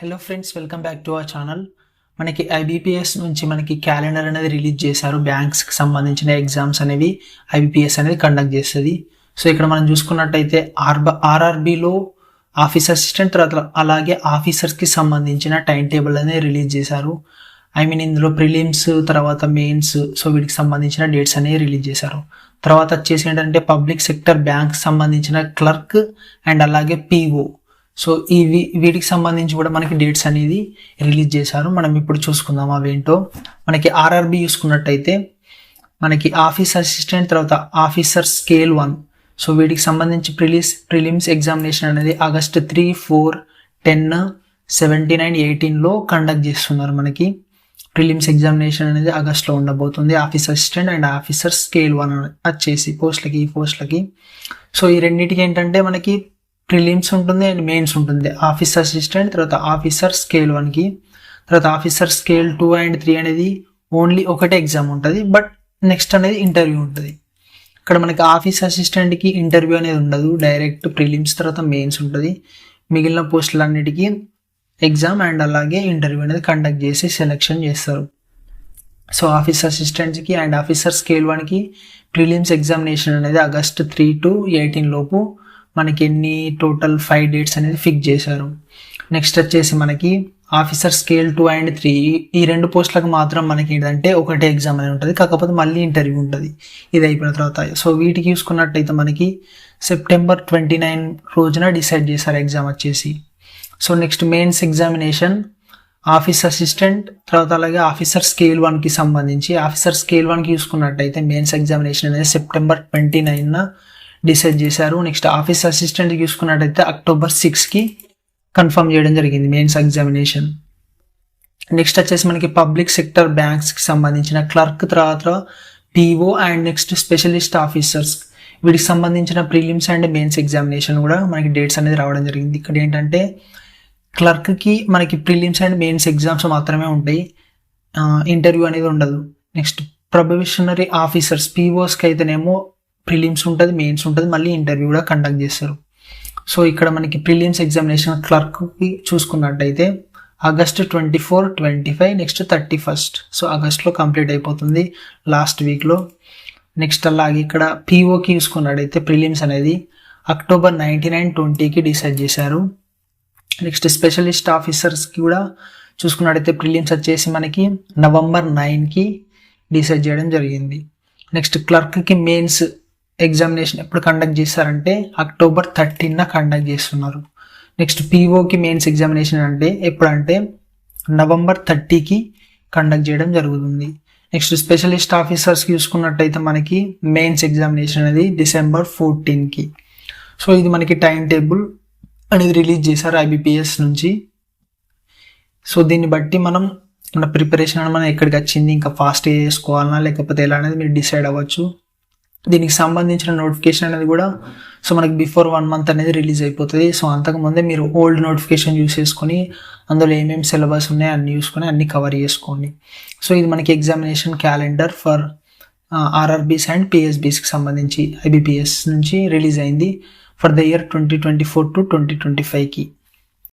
Hello friends, welcome back to our channel. మనకి IBPS నుంచి మనకి క్యాలెండర్ అనేది రిలీజ్ చేశారు. బ్యాంక్స్కి సంబంధించిన ఎగ్జామ్స్ అనేవి ఐబీపీఎస్ అనేది కండక్ట్ చేస్తుంది. సో ఇక్కడ మనం చూసుకున్నట్టయితే ఆర్ఆర్బీలో ఆఫీస్ అసిస్టెంట్, తర్వాత అలాగే ఆఫీసర్స్కి సంబంధించిన టైం టేబుల్ అనేది రిలీజ్ చేశారు. ఇందులో ప్రిలిమ్స్, తర్వాత మెయిన్స్, సో వీటికి సంబంధించిన డేట్స్ అనేవి రిలీజ్ చేశారు. తర్వాత వచ్చేసి ఏంటంటే పబ్లిక్ సెక్టర్ బ్యాంక్ సంబంధించిన క్లర్క్ అండ్ అలాగే పీఓ, సో వీటికి సంబంధించి కూడా మనకి డేట్స్ అనేది రిలీజ్ చేశారు. మనం ఇప్పుడు చూసుకుందాం అవేంటో. మనకి ఆర్ఆర్బి చూసుకున్నట్టయితే మనకి ఆఫీస్ అసిస్టెంట్, తర్వాత ఆఫీసర్ స్కేల్ 1, సో వీటికి సంబంధించి ప్రిలిమ్స్ ఎగ్జామినేషన్ అనేది ఆగస్ట్ 3, 4, 10, 17 and 18లో కండక్ట్ చేస్తున్నారు. మనకి ప్రిలిమ్స్ ఎగ్జామినేషన్ అనేది ఆగస్ట్లో ఉండబోతుంది. Office assistant and officer scale 1 వచ్చేసి ఈ పోస్ట్లకి. సో ఈ రెండింటికి ఏంటంటే మనకి ప్రిలిమ్స్ ఉంటుంది అండ్ మెయిన్స్ ఉంటుంది. ఆఫీస్ అసిస్టెంట్, తర్వాత ఆఫీసర్ స్కేల్ 1కి, తర్వాత ఆఫీసర్ స్కేల్ 2 and 3 అనేది ఓన్లీ ఒకటే ఎగ్జామ్ ఉంటుంది, బట్ నెక్స్ట్ అనేది ఇంటర్వ్యూ ఉంటుంది. ఇక్కడ మనకి ఆఫీస్ అసిస్టెంట్కి ఇంటర్వ్యూ అనేది ఉండదు, డైరెక్ట్ ప్రిలిమ్స్ తర్వాత మెయిన్స్ ఉంటుంది. మిగిలిన పోస్టులన్నిటికీ ఎగ్జామ్ అండ్ అలాగే ఇంటర్వ్యూ అనేది కండక్ట్ చేసి సెలెక్షన్ చేస్తారు. సో ఆఫీస్ అసిస్టెంట్స్కి అండ్ ఆఫీసర్ స్కేల్ 1కి ప్రిలిమ్స్ ఎగ్జామినేషన్ అనేది ఆగస్ట్ 3 to 18 లోపు మనకి టోటల్ 5 డేట్స్ అనేది ఫిక్స్ చేశారు. నెక్స్ట్ వచ్చేసి మనకి ఆఫీసర్ స్కేల్ 2 and 3 ఈ రెండు పోస్టులకు మాత్రం మనకి ఏంటంటే ఒకటే ఎగ్జామ్ అనేది ఉంటుంది, కాకపోతే మళ్ళీ ఇంటర్వ్యూ ఉంటుంది ఇది అయిపోయిన తర్వాత. సో వీటికి చూసుకున్నట్టయితే మనకి September 29 రోజున డిసైడ్ చేశారు ఎగ్జామ్ వచ్చేసి. So next mains examination office assistant, తర్వాత అలాగే ఆఫీసర్ స్కేల్ 1కి సంబంధించి ఆఫీసర్ స్కేల్ 1కి చూసుకున్నట్టయితే మెయిన్స్ ఎగ్జామినేషన్ అనేది September 29 డిసైడ్ చేశారు. నెక్స్ట్ ఆఫీస్ అసిస్టెంట్ చూసుకున్నట్టయితే October 6కి కన్ఫర్మ్ చేయడం జరిగింది మెయిన్స్ ఎగ్జామినేషన్. నెక్స్ట్ వచ్చేసి మనకి పబ్లిక్ సెక్టర్ బ్యాంక్స్కి సంబంధించిన క్లర్క్, తర్వాత PO and next specialist officers, వీటికి సంబంధించిన ప్రిలిమ్స్ అండ్ మెయిన్స్ ఎగ్జామినేషన్ కూడా మనకి డేట్స్ అనేది రావడం జరిగింది. ఇక్కడ ఏంటంటే క్లర్క్కి మనకి ప్రిలిమ్స్ అండ్ మెయిన్స్ ఎగ్జామ్స్ మాత్రమే ఉంటాయి, ఇంటర్వ్యూ అనేది ఉండదు. నెక్స్ట్ ప్రొబేషనరీ ఆఫీసర్స్ పీఓస్కి అయితేనేమో ప్రిలిమ్స్ ఉంటుంది, మెయిన్స్ ఉంటుంది, మళ్ళీ ఇంటర్వ్యూ కూడా కండక్ట్ చేస్తారు. సో ఇక్కడ మనకి ప్రిలిమ్స్ ఎగ్జామినేషన్ క్లర్క్కి చూసుకున్నట్టయితే August 24, 25, నెక్స్ట్ 31st, సో ఆగస్ట్లో కంప్లీట్ అయిపోతుంది లాస్ట్ వీక్లో. నెక్స్ట్ అలాగే ఇక్కడ పీఓకి చూసుకున్నట్టయితే ప్రిలిమ్స్ అనేది October 19 and 20కి డిసైడ్ చేశారు. నెక్స్ట్ స్పెషలిస్ట్ ఆఫీసర్స్కి కూడా చూసుకున్నట్టయితే ప్రిలిమ్స్ వచ్చేసి మనకి November 9కి డిసైడ్ చేయడం జరిగింది. నెక్స్ట్ క్లర్క్కి మెయిన్స్ ఎగ్జామినేషన్ ఎప్పుడు కండక్ట్ చేస్తారంటే October 13న కండక్ట్ చేస్తున్నారు. నెక్స్ట్ పీఓకి మెయిన్స్ ఎగ్జామినేషన్ అంటే ఎప్పుడంటే November 30కి కండక్ట్ చేయడం జరుగుతుంది. నెక్స్ట్ స్పెషలిస్ట్ ఆఫీసర్స్కి చూసుకున్నట్టయితే మనకి మెయిన్స్ ఎగ్జామినేషన్ అనేది December 14కి. సో ఇది మనకి టైం టేబుల్ అనేది రిలీజ్ చేశారు ఐబీపీఎస్ నుంచి. సో దీన్ని బట్టి మన ప్రిపరేషన్ అనేది మనం ఎక్కడికి వచ్చింది, ఇంకా ఫాస్ట్గా చేసుకోవాలన్నా లేకపోతే ఎలా అనేది మీరు డిసైడ్ అవ్వచ్చు. దీనికి సంబంధించిన నోటిఫికేషన్ అనేది కూడా సో మనకి బిఫోర్ 1 month అనేది రిలీజ్ అయిపోతుంది. సో అంతకుముందే మీరు ఓల్డ్ నోటిఫికేషన్ యూస్ చేసుకొని అందులో ఏమేమి సిలబస్ ఉన్నాయో అన్ని చూసుకొని అన్ని కవర్ చేసుకోండి. సో ఇది మనకి examination calendar for RRBs and పిఎస్బీస్కి సంబంధించి ఐబీపీఎస్ నుంచి రిలీజ్ అయింది ఫర్ ద ఇయర్ 2024 to 2025కి.